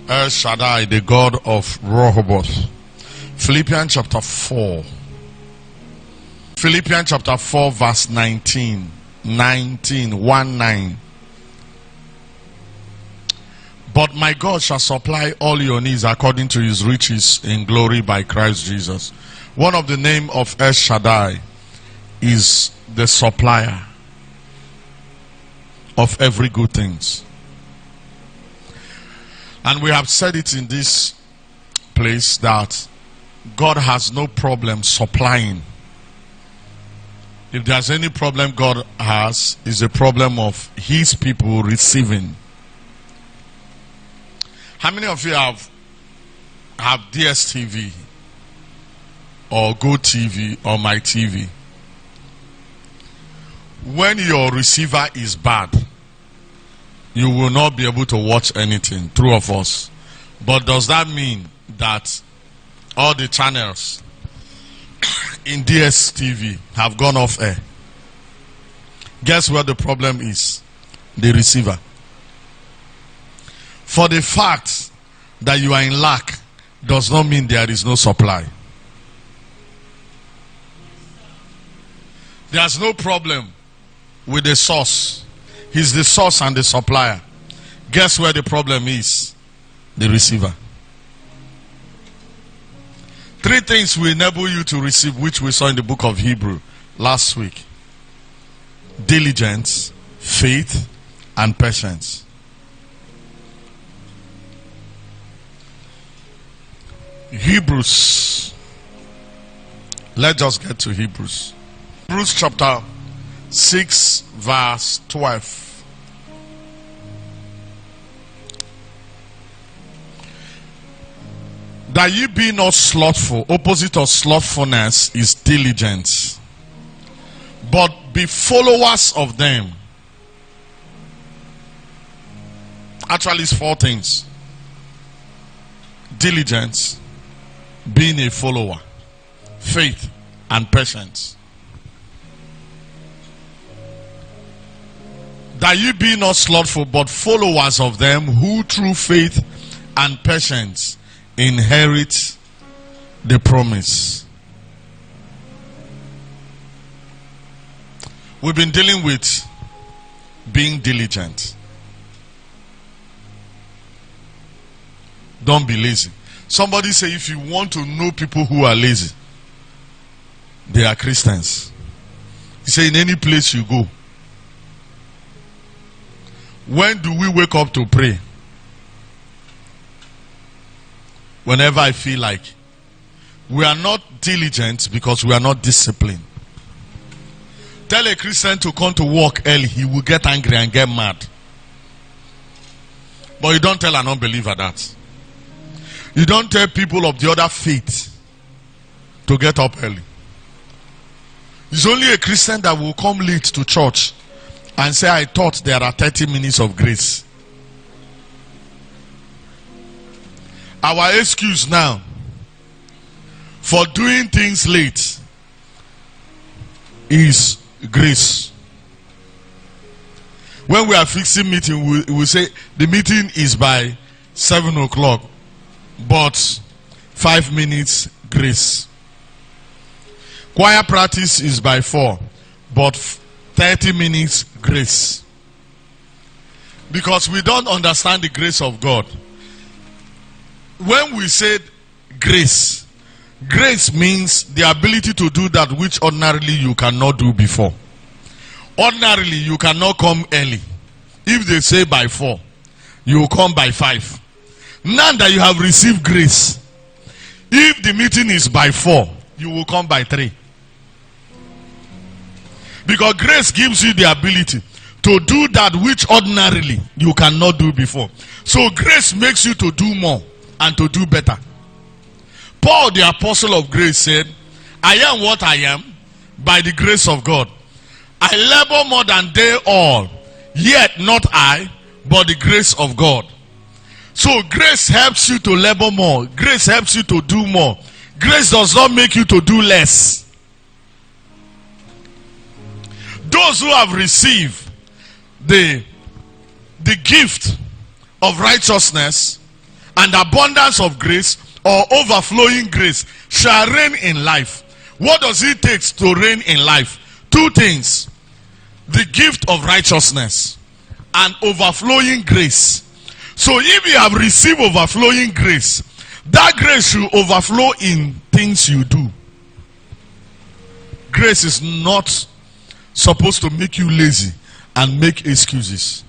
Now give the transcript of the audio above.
El-Shaddai, the God of Rehoboth. Philippians chapter 4. Philippians chapter 4 verse 19. 19. But my God shall supply all your needs according to his riches in glory by Christ Jesus. One of the name of El-Shaddai is the supplier of every good things. And we have said it in this place that God has no problem supplying. If there's any problem God has, is a problem of his people receiving. How many of you have DSTV or Go TV or My TV? When your receiver is bad, you will not be able to watch anything. True of us. But does that mean that all the channels in DSTV have gone off air? Guess what the problem is? The receiver. For the fact that you are in lack does not mean there is no supply. There's no problem with the source. He's the source and the supplier. Guess where the problem is? The receiver. 3 things will enable you to receive, which we saw in the book of Hebrew last week: diligence, faith, and patience. Hebrews. Let's just get to Hebrews. Hebrews chapter 6 verse 12. That ye be not slothful. Opposite of slothfulness is diligence. But be followers of them. Actually, it's 4 things: diligence, being a follower, faith, and patience. That ye be not slothful, but followers of them who through faith and patience inherit the promise. We've been dealing with being diligent. Don't be lazy. Somebody say, if you want to know people who are lazy, they are Christians. He say, in any place you go. When do we wake up to pray? Whenever I feel like. We are not diligent because we are not disciplined. Tell a Christian to come to work early, he will get angry and get mad. But you don't tell an unbeliever that. You don't tell people of the other faith to get up early. It's only a Christian that will come late to church and say, I thought there are 30 minutes of grace. Our excuse now for doing things late is grace. When we are fixing meeting, we say the meeting is by 7 o'clock, but 5 minutes grace. Choir practice is by 4, but 30 minutes grace. Because we don't understand the grace of God. When we said grace, grace means the ability to do that which ordinarily you cannot do before. Ordinarily, you cannot come early. If they say by 4, you will come by 5. Now that you have received grace, if the meeting is by 4, you will come by 3. Because grace gives you the ability to do that which ordinarily you cannot do before. So grace makes you to do more and to do better. Paul, the apostle of grace, said, I am what I am by the grace of God. I labor more than they all, yet not I, but the grace of God. So grace helps you to labor more. Grace helps you to do more. Grace does not make you to do less. Those who have received the gift of righteousness and abundance of grace or overflowing grace shall reign in life. What does it take to reign in life? Two things: the gift of righteousness and overflowing grace. So if you have received overflowing grace, that grace should overflow in things you do. Grace is not supposed to make you lazy and make excuses.